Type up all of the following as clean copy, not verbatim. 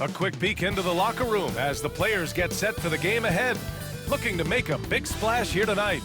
A quick peek into the locker room as the players get set for the game ahead, looking to make a big splash here tonight.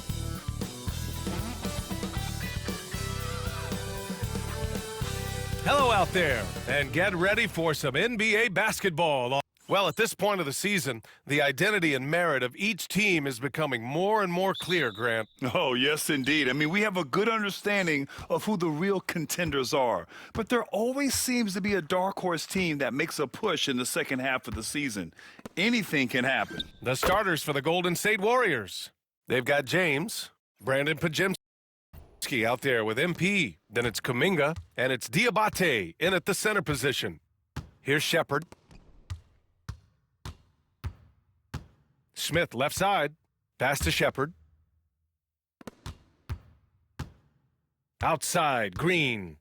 Hello out there, and get ready for some NBA basketball. Well, at this point of the season, the identity and merit of each team is becoming more and more clear, Grant. Oh, yes, indeed. I mean, we have a good understanding of who the real contenders are. But there always seems to be a dark horse team that makes a push in the second half of the season. Anything can happen. The starters for the Golden State Warriors. They've got James, Brandon Podziemski out there with MP. Then it's Kuminga, and it's Diabate in at the center position. Here's Shepherd. Smith, left side. Pass to Shepherd. Outside, Green.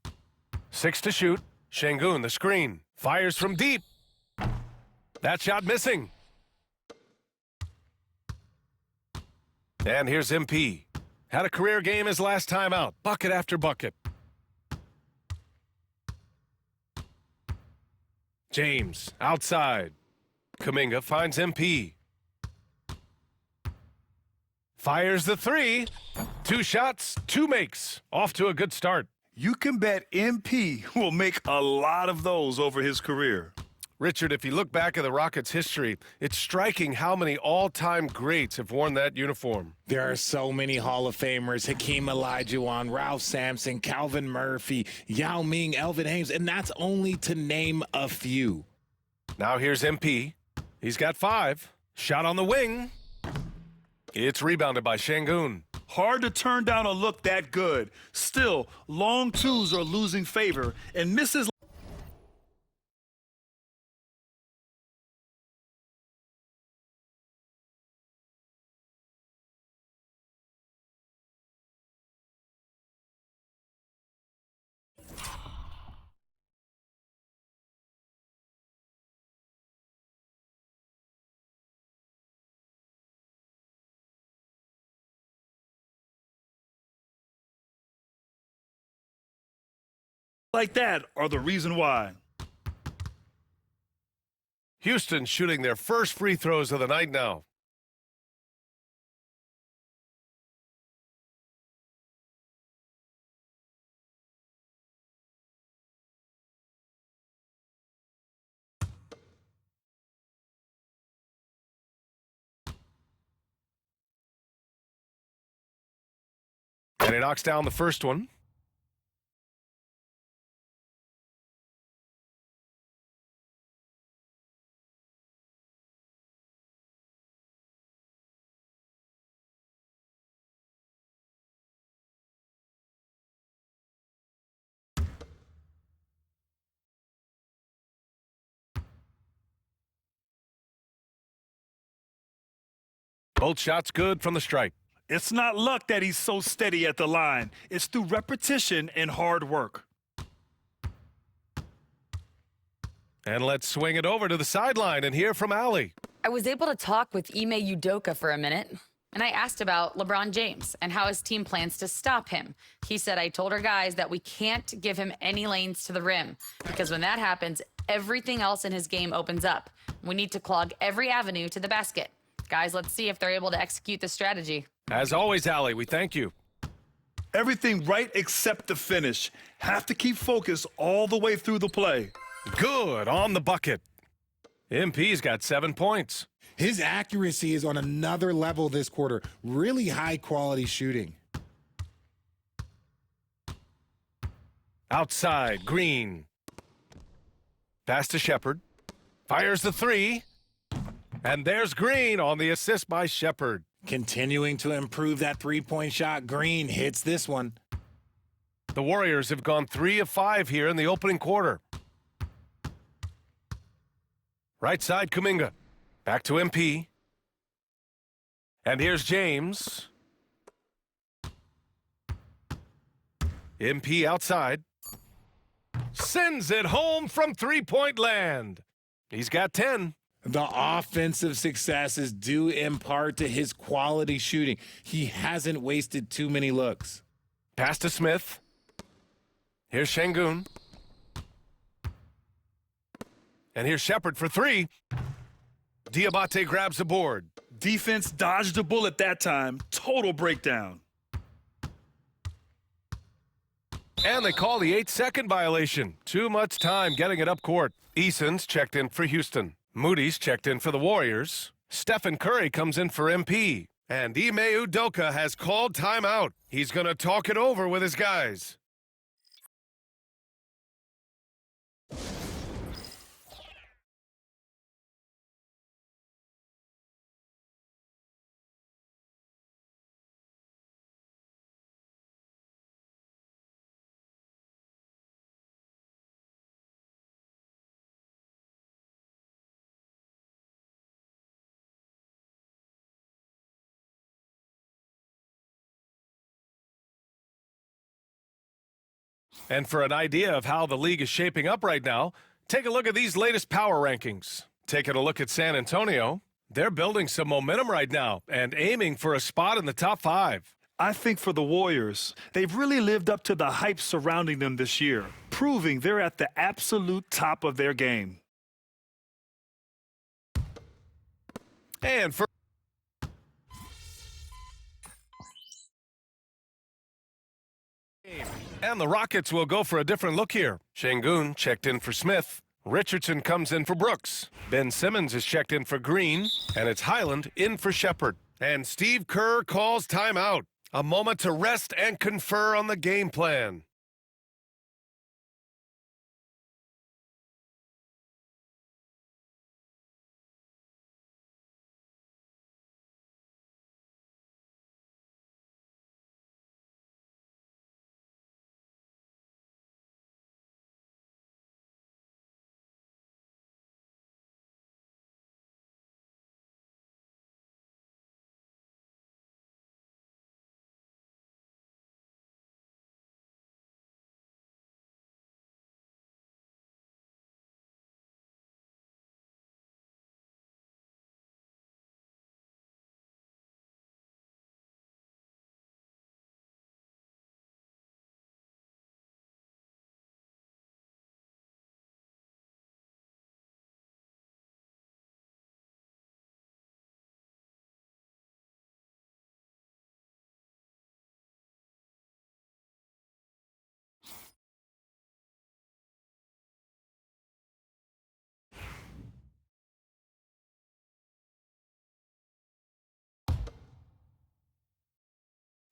6 to shoot. Şengün, the screen. Fires from deep. That shot missing. And here's MP. Had a career game his last time out. Bucket after bucket. James, outside. Kuminga finds MP. Fires the three. 2 shots, 2 makes. Off to a good start. You can bet MP will make a lot of those over his career. Richard, if you look back at the Rockets' history, it's striking how many all-time greats have worn that uniform. There are so many Hall of Famers: Hakeem Olajuwon, Ralph Sampson, Calvin Murphy, Yao Ming, Elvin Hayes, and that's only to name a few. Now here's MP. He's got 5. Shot on the wing. It's rebounded by Şengün. Hard to turn down a look that good. Still, long twos are losing favor, and misses like that are the reason why. Houston shooting their first free throws of the night now. And he knocks down the first one. Both shots good from the stripe. It's not luck that he's so steady at the line. It's through repetition and hard work. And let's swing it over to the sideline and hear from Allie. I was able to talk with Ime Udoka for a minute, and I asked about LeBron James and how his team plans to stop him. He said, I told our guys that we can't give him any lanes to the rim, because when that happens, everything else in his game opens up. We need to clog every avenue to the basket. Guys, let's see if they're able to execute this strategy. As always, Allie, we thank you. Everything right except the finish. Have to keep focused all the way through the play. Good on the bucket. MP's got 7 points. His accuracy is on another level this quarter. Really high-quality shooting. Outside, Green. Pass to Shepherd. Fires the 3. And there's Green on the assist by Shepherd. Continuing to improve that three-point shot. Green hits this one. The Warriors have gone 3 of 5 here in the opening quarter. Right side, Kuminga. Back to MP. And here's James. MP outside. Sends it home from three-point land. He's got 10. The offensive success is due in part to his quality shooting. He hasn't wasted too many looks. Pass to Smith. Here's Şengün. And here's Shepard for three. Diabate grabs the board. Defense dodged a bullet that time. Total breakdown. And they call the 8-second violation. Too much time getting it up court. Eason's checked in for Houston. Moody's checked in for the Warriors. Stephen Curry comes in for MP. And Ime Udoka has called timeout. He's going to talk it over with his guys. And for an idea of how the league is shaping up right now, take a look at these latest power rankings. Taking a look at San Antonio, they're building some momentum right now and aiming for a spot in the top 5. I think for the Warriors, they've really lived up to the hype surrounding them this year, proving they're at the absolute top of their game. And for And the Rockets will go for a different look here. Şengün checked in for Smith. Richardson comes in for Brooks. Ben Simmons is checked in for Green. And it's Highland in for Shepard. And Steve Kerr calls timeout. A moment to rest and confer on the game plan.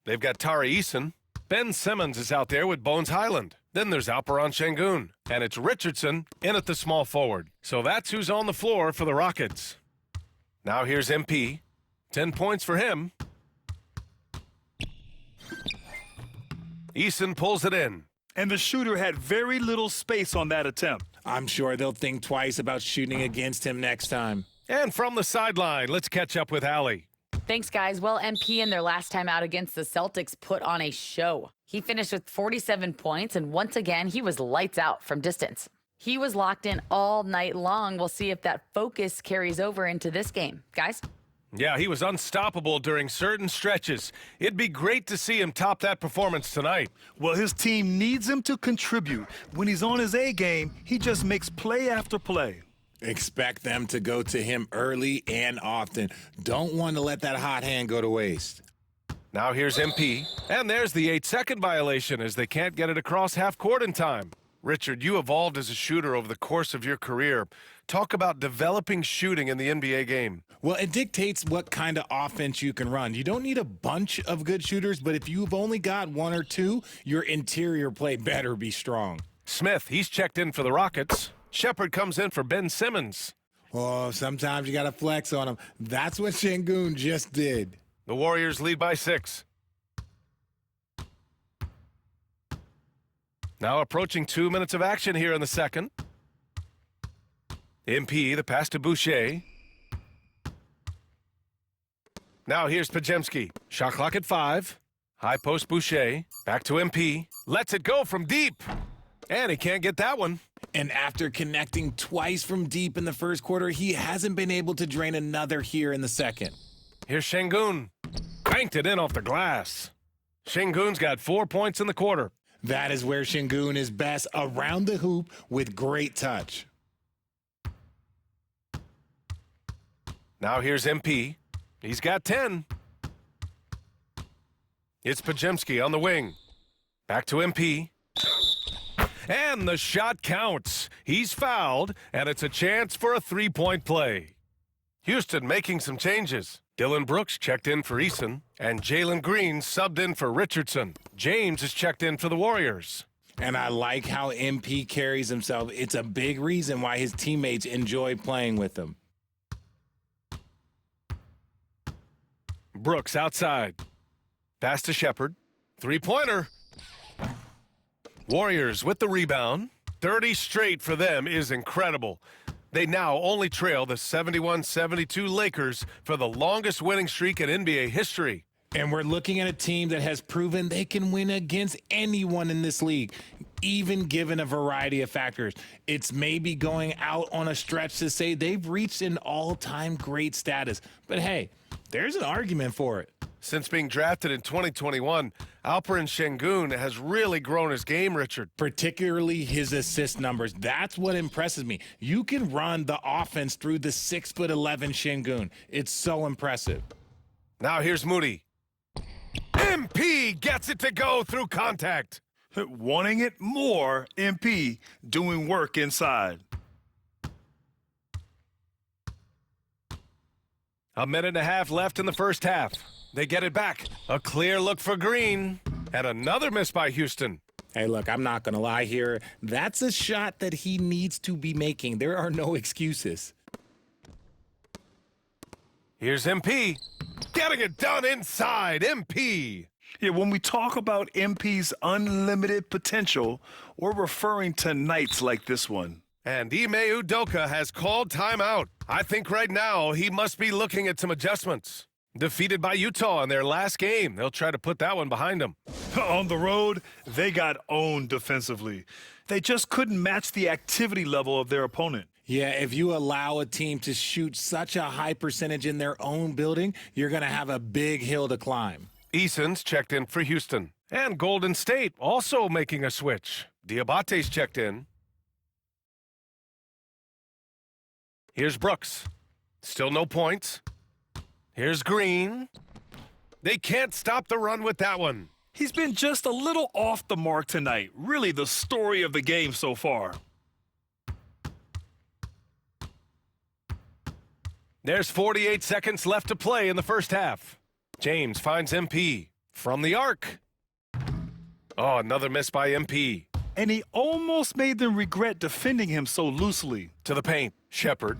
They've got Tari Eason. Ben Simmons is out there with Bones Highland. Then there's Alperen Şengün. And it's Richardson in at the small forward. So that's who's on the floor for the Rockets. Now here's MP. 10 points for him. Eason pulls it in. And the shooter had very little space on that attempt. I'm sure they'll think twice about shooting against him next time. And from the sideline, let's catch up with Allie. Thanks, guys. Well, MP in their last time out against the Celtics put on a show. He finished with 47 points, and once again, he was lights out from distance. He was locked in all night long. We'll see if that focus carries over into this game. Guys? Yeah, he was unstoppable during certain stretches. It'd be great to see him top that performance tonight. Well, his team needs him to contribute. When he's on his A game, he just makes play after play. Expect them to go to him early and often. Don't want to let that hot hand go to waste. Now here's MP. And there's the 8-second violation as they can't get it across half court in time. Richard, you evolved as a shooter over the course of your career. Talk about developing shooting in the NBA game. Well, it dictates what kind of offense you can run. You don't need a bunch of good shooters, but if you've only got one or two, your interior play better be strong. Smith, he's checked in for the Rockets. Shepard comes in for Ben Simmons. Oh, sometimes you got to flex on him. That's what Şengün just did. The Warriors lead by 6. Now approaching 2 minutes of action here in the second. MP, the pass to Boucher. Now here's Podziemski. Shot clock at 5. High post Boucher. Back to MP. Lets it go from deep. And he can't get that one. And after connecting twice from deep in the first quarter, he hasn't been able to drain another here in the second. Here's Şengün. Banked it in off the glass. Şengün's got 4 points in the quarter. That is where Şengün is best, around the hoop with great touch. Now here's MP. He's got 10. It's Pajemski on the wing. Back to MP. And the shot counts. He's fouled, and it's a chance for a three-point play. Houston making some changes. Dylan Brooks checked in for Eason, and Jalen Green subbed in for Richardson. James is checked in for the Warriors. And I like how MP carries himself. It's a big reason why his teammates enjoy playing with him. Brooks outside. Pass to Shepard. Three-pointer. Warriors with the rebound. 30 straight for them is incredible. They now only trail the 71-72 Lakers for the longest winning streak in NBA history. And we're looking at a team that has proven they can win against anyone in this league, even given a variety of factors. It's maybe going out on a stretch to say they've reached an all-time great status. But hey, there's an argument for it. Since being drafted in 2021, Alperen Şengün has really grown his game, Richard. Particularly his assist numbers. That's what impresses me. You can run the offense through the 6'11" Şengün. It's so impressive. Now here's Moody. MP gets it to go through contact. Wanting it more, MP doing work inside. A minute and a half left in the first half. They get it back. A clear look for Green. And another miss by Houston. Hey, look, I'm not going to lie here. That's a shot that he needs to be making. There are no excuses. Here's MP. Getting it done inside. MP. Yeah, when we talk about MP's unlimited potential, we're referring to nights like this one. And Ime Udoka has called timeout. I think right now he must be looking at some adjustments. Defeated by Utah in their last game. They'll try to put that one behind them. On the road, they got owned defensively. They just couldn't match the activity level of their opponent. Yeah, if you allow a team to shoot such a high percentage in their own building, you're going to have a big hill to climb. Eason's checked in for Houston. And Golden State also making a switch. Diabate's checked in. Here's Brooks. Still no points. Here's Green. They can't stop the run with that one. He's been just a little off the mark tonight. Really the story of the game so far. There's 48 seconds left to play in the first half. James finds MP from the arc. Oh, another miss by MP. And he almost made them regret defending him so loosely. To the paint, Shepard.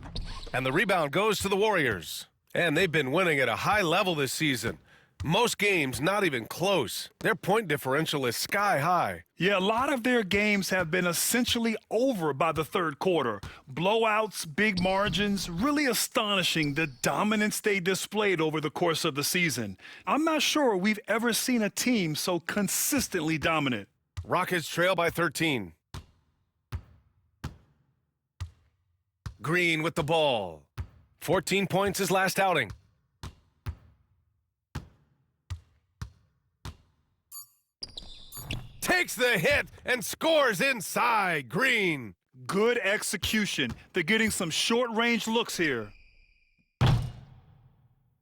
And the rebound goes to the Warriors. And they've been winning at a high level this season. Most games not even close. Their point differential is sky high. Yeah, a lot of their games have been essentially over by the third quarter. Blowouts, big margins, really astonishing the dominance they displayed over the course of the season. I'm not sure we've ever seen a team so consistently dominant. Rockets trail by 13. Green with the ball. 14 points his last outing. Takes the hit and scores inside. Green. Good execution. They're getting some short-range looks here.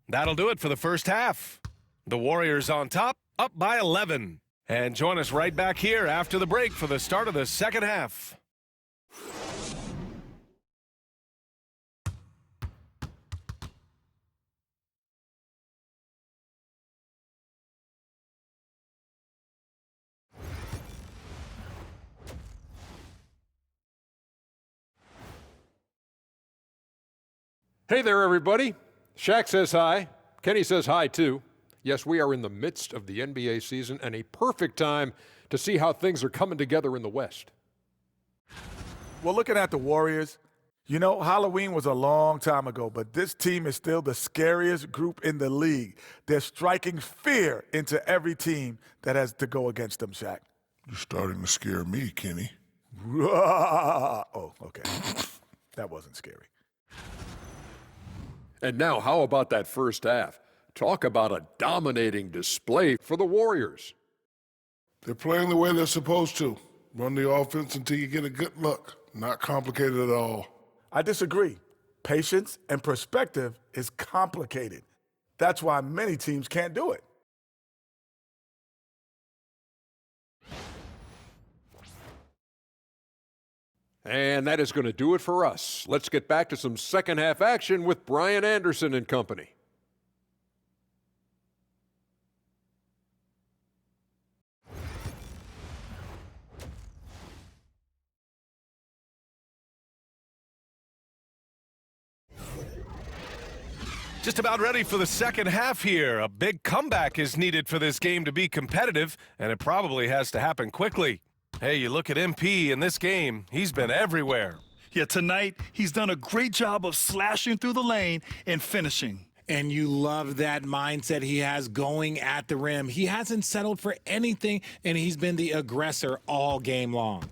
That'll do it for the first half. The Warriors on top, up by 11. And join us right back here after the break for the start of the second half. Hey there, everybody. Shaq says hi. Kenny says hi, too. Yes, we are in the midst of the NBA season and a perfect time to see how things are coming together in the West. Well, looking at the Warriors, you know, Halloween was a long time ago, but this team is still the scariest group in the league. They're striking fear into every team that has to go against them, Shaq. You're starting to scare me, Kenny. Oh, okay. That wasn't scary. And now, how about that first half? Talk about a dominating display for the Warriors. They're playing the way they're supposed to. Run the offense until you get a good look. Not complicated at all. I disagree. Patience and perspective is complicated. That's why many teams can't do it. And that is going to do it for us. Let's get back to some second half action with Brian Anderson and company. Just about ready for the second half here. A big comeback is needed for this game to be competitive, and it probably has to happen quickly. Hey, you look at MP in this game, he's been everywhere. Yeah, tonight he's done a great job of slashing through the lane and finishing. And you love that mindset he has going at the rim. He hasn't settled for anything, and he's been the aggressor all game long.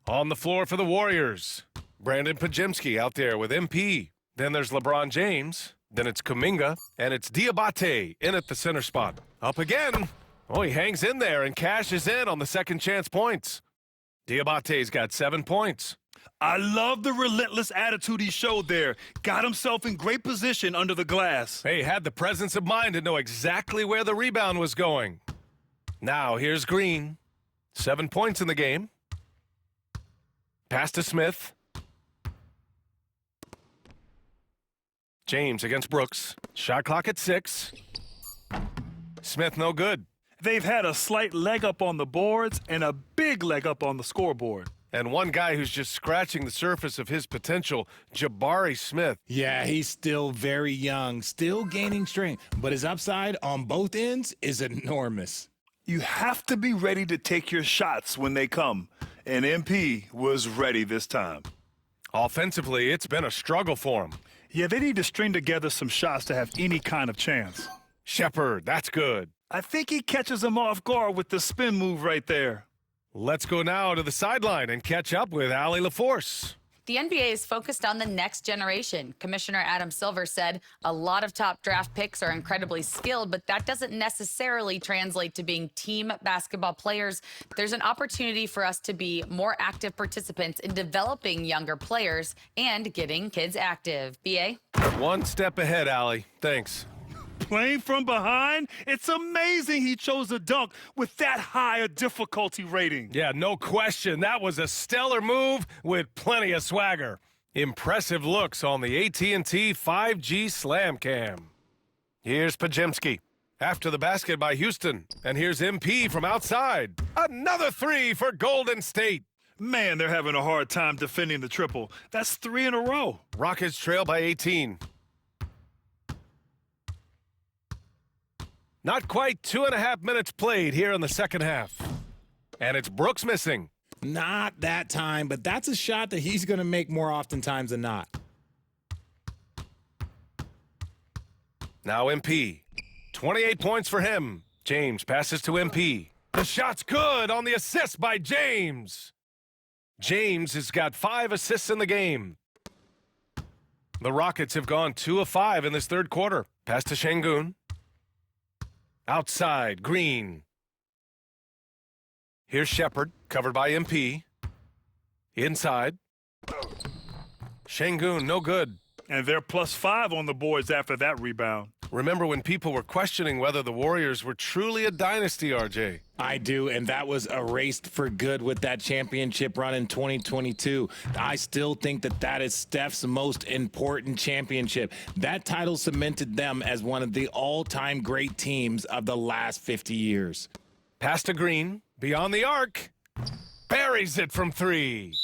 On the floor for the Warriors, Brandon Pajemski out there with MP. Then there's LeBron James. Then it's Kuminga, and it's Diabate in at the center spot. Up again. Oh, he hangs in there and cashes in on the second chance points. Diabate's got 7 points. I love the relentless attitude he showed there. Got himself in great position under the glass. Hey, had the presence of mind to know exactly where the rebound was going. Now, here's Green. 7 points in the game. Pass to Smith. James against Brooks. Shot clock at 6. Smith no good. They've had a slight leg up on the boards and a big leg up on the scoreboard. And one guy who's just scratching the surface of his potential, Jabari Smith. Yeah, he's still very young, still gaining strength, but his upside on both ends is enormous. You have to be ready to take your shots when they come, and MP was ready this time. Offensively, it's been a struggle for him. Yeah, they need to string together some shots to have any kind of chance. Shepard, that's good. I think he catches him off guard with the spin move right there. Let's go now to the sideline and catch up with Allie LaForce. The NBA is focused on the next generation. Commissioner Adam Silver said a lot of top draft picks are incredibly skilled, but that doesn't necessarily translate to being team basketball players. There's an opportunity for us to be more active participants in developing younger players and getting kids active. BA? One step ahead, Allie. Thanks. Playing from behind? It's amazing he chose a dunk with that high a difficulty rating. Yeah, no question. That was a stellar move with plenty of swagger. Impressive looks on the AT&T 5G Slam Cam. Here's Pajemski. After the basket by Houston. And here's MP from outside. Another 3 for Golden State. Man, they're having a hard time defending the triple. That's 3 in a row. Rockets trail by 18. Not quite 2.5 minutes played here in the second half. And it's Brooks missing. Not that time, but that's a shot that he's going to make more oftentimes than not. Now MP. 28 points for him. James passes to MP. The shot's good on the assist by James. James has got 5 assists in the game. The Rockets have gone 2 of 5 in this third quarter. Pass to Şengün. Outside, Green. Here's Shepard, covered by MP. Inside. Şengün, no good. And they're +5 on the boards after that rebound. Remember when people were questioning whether the Warriors were truly a dynasty, RJ? I do, and that was erased for good with that championship run in 2022. I still think that that is Steph's most important championship. That title cemented them as one of the all-time great teams of the last 50 years. Pass to Green, beyond the arc. Buries it from 3.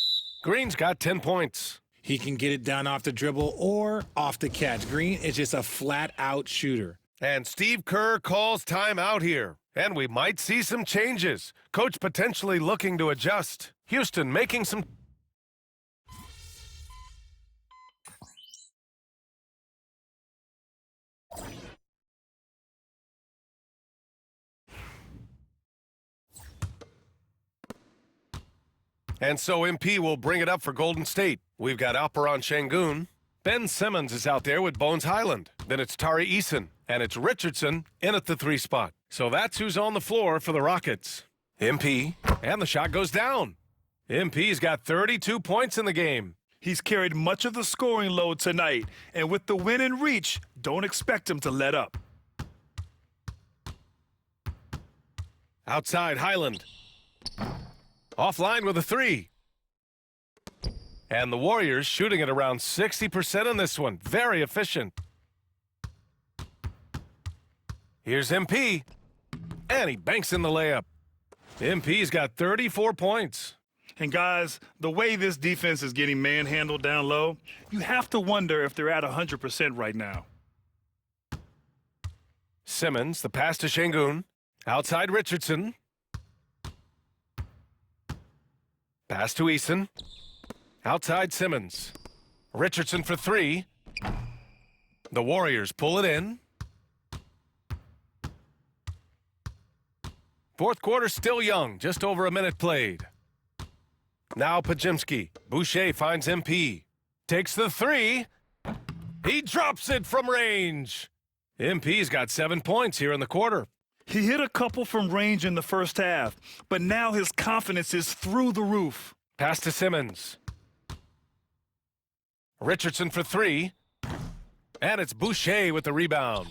Green's got 10 points. He can get it done off the dribble or off the catch. Green is just a flat-out shooter. And Steve Kerr calls timeout here. And we might see some changes. Coach potentially looking to adjust. Houston making some... And so MP will bring it up for Golden State. We've got Alperen Şengün. Ben Simmons is out there with Bones Highland. Then it's Tari Eason. And it's Richardson in at the 3 spot. So that's who's on the floor for the Rockets. MP. And the shot goes down. MP's got 32 points in the game. He's carried much of the scoring load tonight, and with the win in reach, don't expect him to let up. Outside, Highland. Offline with a 3. And the Warriors shooting at around 60% in this one. Very efficient. Here's MP. And he banks in the layup. MP's got 34 points. And guys, the way this defense is getting manhandled down low, you have to wonder if they're at 100% right now. Simmons, the pass to Şengün. Outside Richardson. Pass to Eason. Outside Simmons. Richardson for 3. The Warriors pull it in. Fourth quarter still young, just over a minute played. Now Podziemski. Boucher finds MP. Takes the 3. He drops it from range. MP's got 7 points here in the quarter. He hit a couple from range in the first half, but now his confidence is through the roof. Pass to Simmons. Richardson for 3. And it's Boucher with the rebound.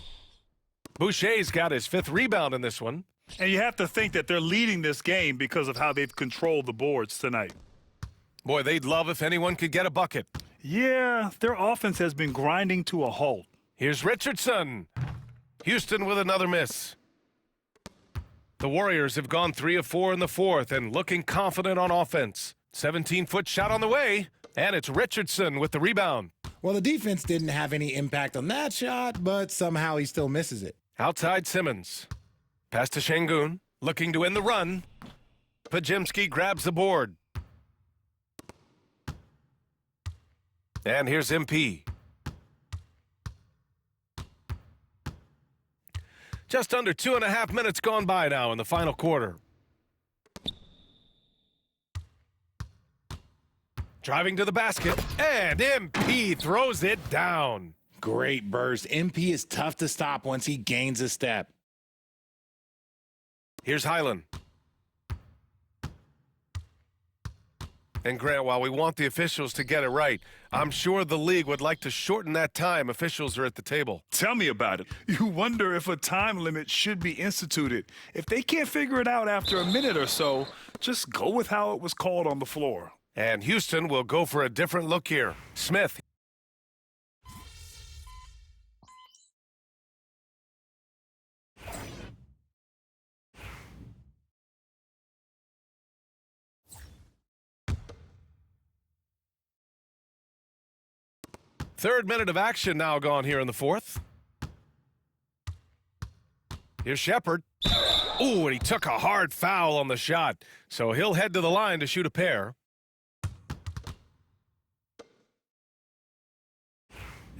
Boucher's got his 5th rebound in this one. And you have to think that they're leading this game because of how they've controlled the boards tonight. Boy, they'd love if anyone could get a bucket. Yeah, their offense has been grinding to a halt. Here's Richardson. Houston with another miss. The Warriors have gone 3 of 4 in the fourth and looking confident on offense. 17-foot shot on the way, and it's Richardson with the rebound. Well, the defense didn't have any impact on that shot, but somehow he still misses it. Outside Simmons. Pass to Şengün, looking to end the run. Podziemski grabs the board. And here's MP. Just under 2.5 minutes gone by now in the final quarter. Driving to the basket, and MP throws it down. Great burst. MP is tough to stop once he gains a step. Here's Highland. And Grant, while we want the officials to get it right, I'm sure the league would like to shorten that time officials are at the table. Tell me about it. You wonder if a time limit should be instituted. If they can't figure it out after a minute or so, just go with how it was called on the floor. And Houston will go for a different look here. Smith. Third minute of action now gone here in the fourth. Here's Shepard. Ooh, and he took a hard foul on the shot. So he'll head to the line to shoot a pair.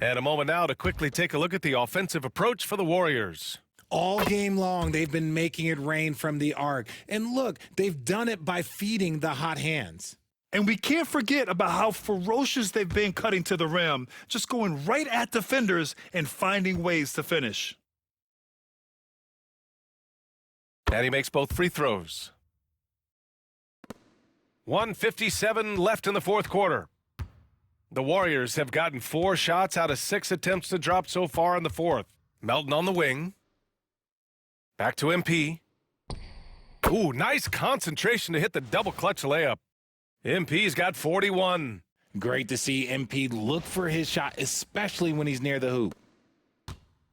And a moment now to quickly take a look at the offensive approach for the Warriors. All game long, they've been making it rain from the arc. And look, they've done it by feeding the hot hands. And we can't forget about how ferocious they've been cutting to the rim, just going right at defenders and finding ways to finish. And he makes both free throws. 1:57 left in the fourth quarter. The Warriors have gotten 4 shots out of 6 attempts to drop so far in the fourth. Melton on the wing. Back to MP. Ooh, nice concentration to hit the double clutch layup. MP's got 41. Great to see MP look for his shot, especially when he's near the hoop.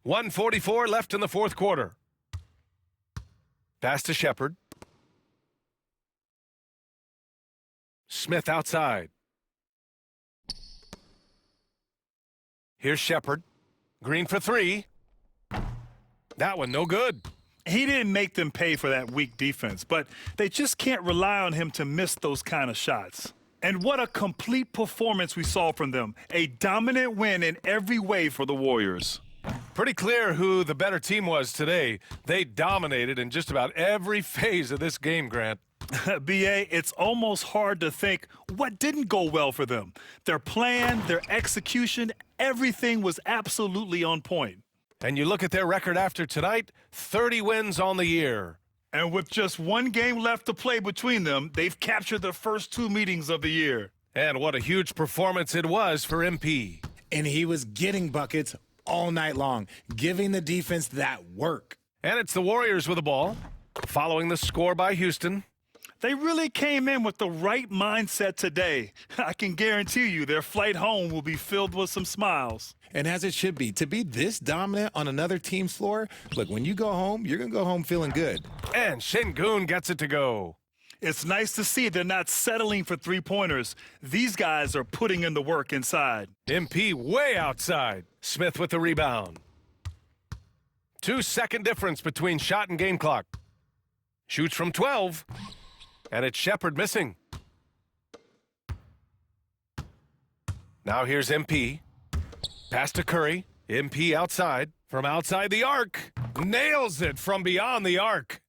1:44 left in the fourth quarter. Pass to Shepard. Smith outside. Here's Shepard. Green for 3. That one no good. He didn't make them pay for that weak defense, but they just can't rely on him to miss those kind of shots. And what a complete performance we saw from them. A dominant win in every way for the Warriors. Pretty clear who the better team was today. They dominated in just about every phase of this game, Grant. B.A., it's almost hard to think what didn't go well for them. Their plan, their execution, everything was absolutely on point. And you look at their record after tonight, 30 wins on the year. And with just one game left to play between them, they've captured the first 2 meetings of the year. And what a huge performance it was for MP. And he was getting buckets all night long, giving the defense that work. And it's the Warriors with the ball, following the score by Houston. They really came in with the right mindset today. I can guarantee you their flight home will be filled with some smiles. And as it should be, to be this dominant on another team's floor, look, when you go home, you're going to go home feeling good. And Şengün gets it to go. It's nice to see they're not settling for three-pointers. These guys are putting in the work inside. MP way outside. Smith with the rebound. 2-second difference between shot and game clock. Shoots from 12. And it's Shepherd missing. Now here's MP. Pass to Curry. MP outside. From outside the arc. Nails it from beyond the arc.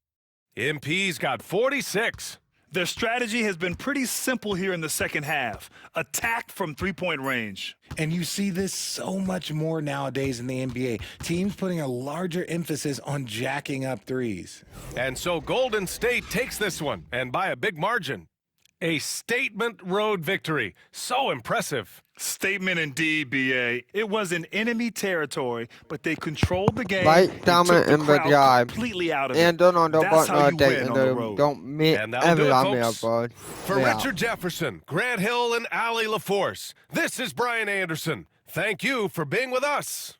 MP's got 46. Their strategy has been pretty simple here in the second half. Attack from three-point range. And you see this so much more nowadays in the NBA. Teams putting a larger emphasis on jacking up threes. And so Golden State takes this one, and by a big margin. A statement road victory. So impressive. Statement indeed, BA. It was in enemy territory, but they controlled the game. Right, and dominant took in the the crowd drive. completely out of And it. don't know That's how about you no win on the road. don't meet And that'll do it, every folks. bro. For Yeah. Richard Jefferson, Grant Hill, and Allie LaForce, this is Brian Anderson. Thank you for being with us.